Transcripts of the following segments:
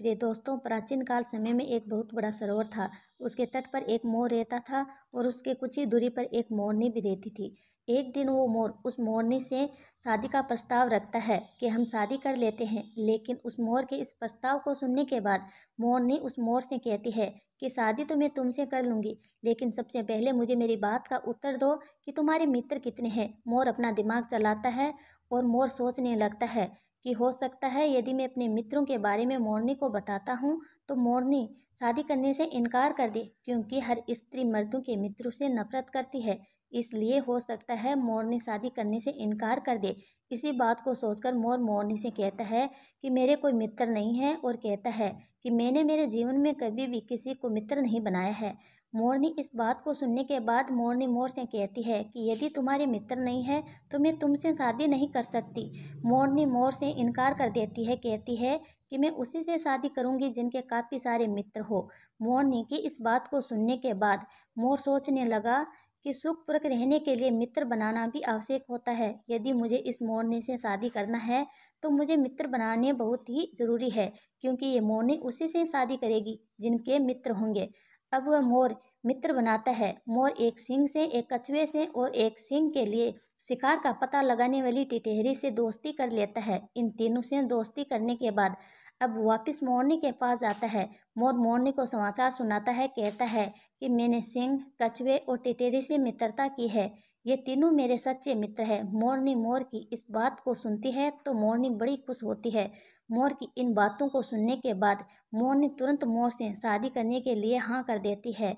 प्रिय दोस्तों, प्राचीन काल समय में एक बहुत बड़ा सरोवर था। उसके तट पर एक मोर रहता था और उसके कुछ ही दूरी पर एक मोरनी भी रहती थी। एक दिन वो मोर उस मोरनी से शादी का प्रस्ताव रखता है कि हम शादी कर लेते हैं। लेकिन उस मोर के इस प्रस्ताव को सुनने के बाद मोरनी उस मोर से कहती है कि शादी तो मैं तुमसे कर लूँगी, लेकिन सबसे पहले मुझे मेरी बात का उत्तर दो कि तुम्हारे मित्र कितने हैं। मोर अपना दिमाग चलाता है और मोर सोचने लगता है कि हो सकता है यदि मैं अपने मित्रों के बारे में मोरनी को बताता हूँ तो मोरनी शादी करने से इनकार कर दे, क्योंकि हर स्त्री मर्दों के मित्रों से नफरत करती है। इसलिए हो सकता है मोरनी शादी करने से इनकार कर दे। इसी बात को सोचकर मोर मोरनी से कहता है कि मेरे कोई मित्र नहीं है और कहता है कि मैंने मेरे जीवन में कभी भी किसी को मित्र नहीं बनाया है। मोरनी इस बात को सुनने के बाद मोरनी मोर से कहती है कि यदि तुम्हारे मित्र नहीं है तो मैं तुमसे शादी नहीं कर सकती। मोरनी मोर से इनकार कर देती है, कहती है कि मैं उसी से शादी करूंगी जिनके काफ़ी सारे मित्र हो। मोरनी की इस बात को सुनने के बाद मोर सोचने लगा कि सुखपूर्वक रहने के लिए मित्र बनाना भी आवश्यक होता है। यदि मुझे इस मोरनी से शादी करना है तो मुझे मित्र बनाने बहुत ही ज़रूरी है, क्योंकि ये मोरनी उसी से शादी करेगी जिनके मित्र होंगे। अब वह मोर मित्र बनाता है। मोर एक सींग से, एक कछुए से और एक सींग के लिए शिकार का पता लगाने वाली टिटहरी से दोस्ती कर लेता है। इन तीनों से दोस्ती करने के बाद अब वापस मोरनी के पास जाता है। मोर मोरनी को समाचार सुनाता है, कहता है कि मैंने सींग, कछुए और टिटहरी से मित्रता की है। ये तीनों मेरे सच्चे मित्र हैं। मोरनी मोर की इस बात को सुनती है तो मोरनी बड़ी खुश होती है। मोर की इन बातों को सुनने के बाद मोरनी तुरंत मोर से शादी करने के लिए हाँ कर देती है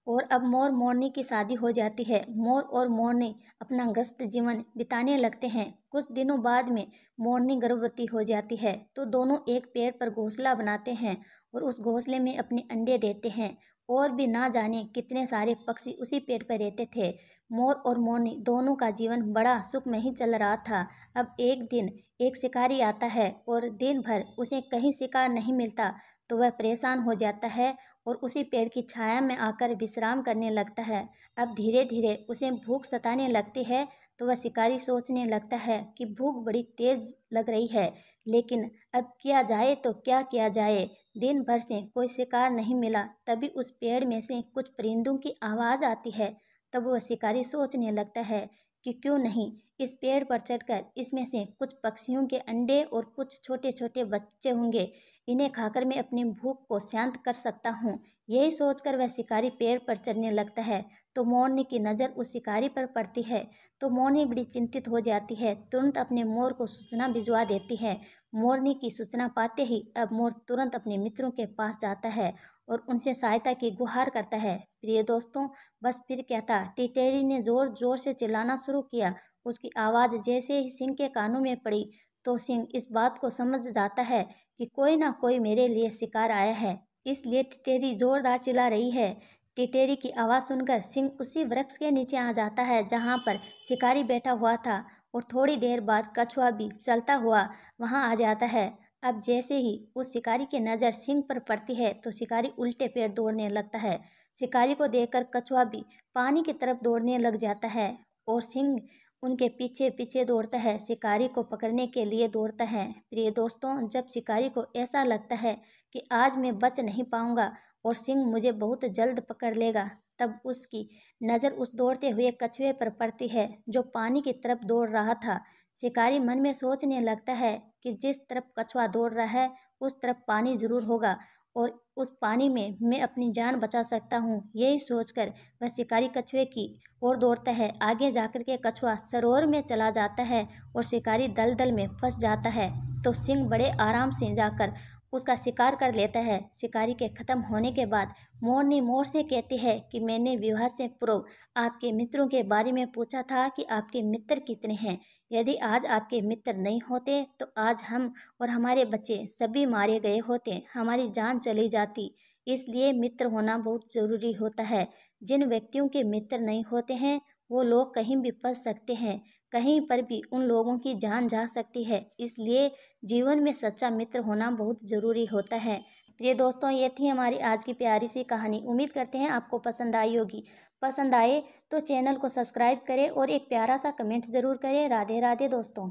और अब मोर मोरनी की शादी हो जाती है। मोर और मोरनी अपना ग्रस्त जीवन बिताने लगते हैं। कुछ दिनों बाद में मोरनी गर्भवती हो जाती है तो दोनों एक पेड़ पर घोंसला बनाते हैं और उस घोंसले में अपने अंडे देते हैं। और भी ना जाने कितने सारे पक्षी उसी पेड़ पर रहते थे। मोर और मोरनी दोनों का जीवन बड़ा सुखमय चल रहा था। अब एक दिन एक शिकारी आता है और दिन भर उसे कहीं शिकार नहीं मिलता तो वह परेशान हो जाता है और उसी पेड़ की छाया में आकर विश्राम करने लगता है। अब धीरे धीरे उसे भूख सताने लगती है तो वह शिकारी सोचने लगता है कि भूख बड़ी तेज लग रही है, लेकिन अब किया जाए तो क्या किया जाए। दिन भर से कोई शिकार नहीं मिला। तभी उस पेड़ में से कुछ परिंदों की आवाज़ आती है। तब वह शिकारी सोचने लगता है कि क्यों नहीं इस पेड़ पर चढ़कर इसमें से कुछ पक्षियों के अंडे और कुछ छोटे छोटे बच्चे होंगे, इन्हें खाकर मैं अपनी भूख को शांत कर सकता हूँ। यही सोचकर वह शिकारी पेड़ पर चढ़ने लगता है तो मोरनी की नज़र उस शिकारी पर पड़ती है। तो मोरनी बड़ी चिंतित हो जाती है, तुरंत अपने मोर को सूचना भिजवा देती है। मोरनी की सूचना पाते ही अब मोर तुरंत अपने मित्रों के पास जाता है और उनसे सहायता की गुहार करता है। प्रिय दोस्तों, बस फिर क्या था, टिटेरी ने जोर जोर से चिल्लाना शुरू किया। उसकी आवाज़ जैसे ही सिंह के कानों में पड़ी तो सिंह इस बात को समझ जाता है कि कोई ना कोई मेरे लिए शिकार आया है, इसलिए टिटेरी जोरदार चिल्ला रही है। टिटेरी की आवाज़ सुनकर सिंह उसी वृक्ष के नीचे आ जाता है जहाँ पर शिकारी बैठा हुआ था और थोड़ी देर बाद कछुआ भी चलता हुआ वहाँ आ जाता है। अब जैसे ही उस शिकारी की नज़र सिंह पर पड़ती है तो शिकारी उल्टे पैर दौड़ने लगता है। शिकारी को देखकर कछुआ भी पानी की तरफ दौड़ने लग जाता है और सिंह उनके पीछे पीछे दौड़ता है, शिकारी को पकड़ने के लिए दौड़ता है। प्रिय दोस्तों, जब शिकारी को ऐसा लगता है कि आज मैं बच नहीं पाऊंगा और सिंह मुझे बहुत जल्द पकड़ लेगा, तब उसकी नज़र उस दौड़ते हुए कछुए पर पड़ती है जो पानी की तरफ दौड़ रहा था। शिकारी मन में सोचने लगता है कि जिस तरफ कछुआ दौड़ रहा है उस तरफ पानी जरूर होगा और उस पानी में मैं अपनी जान बचा सकता हूँ। यही सोचकर वह शिकारी कछुए की ओर दौड़ता है। आगे जाकर के कछुआ सरोवर में चला जाता है और शिकारी दलदल में फंस जाता है तो सिंह बड़े आराम से जाकर उसका शिकार कर लेता है। शिकारी के खत्म होने के बाद मोरनी मोर से कहती है कि मैंने विवाह से पूर्व आपके मित्रों के बारे में पूछा था कि आपके मित्र कितने हैं। यदि आज आपके मित्र नहीं होते तो आज हम और हमारे बच्चे सभी मारे गए होते, हमारी जान चली जाती। इसलिए मित्र होना बहुत ज़रूरी होता है। जिन व्यक्तियों के मित्र नहीं होते हैं वो लोग कहीं भी फंस सकते हैं, कहीं पर भी उन लोगों की जान जा सकती है। इसलिए जीवन में सच्चा मित्र होना बहुत ज़रूरी होता है। प्रिय दोस्तों, ये थी हमारी आज की प्यारी सी कहानी। उम्मीद करते हैं आपको पसंद आई होगी। पसंद आए तो चैनल को सब्सक्राइब करें और एक प्यारा सा कमेंट ज़रूर करें। राधे राधे दोस्तों।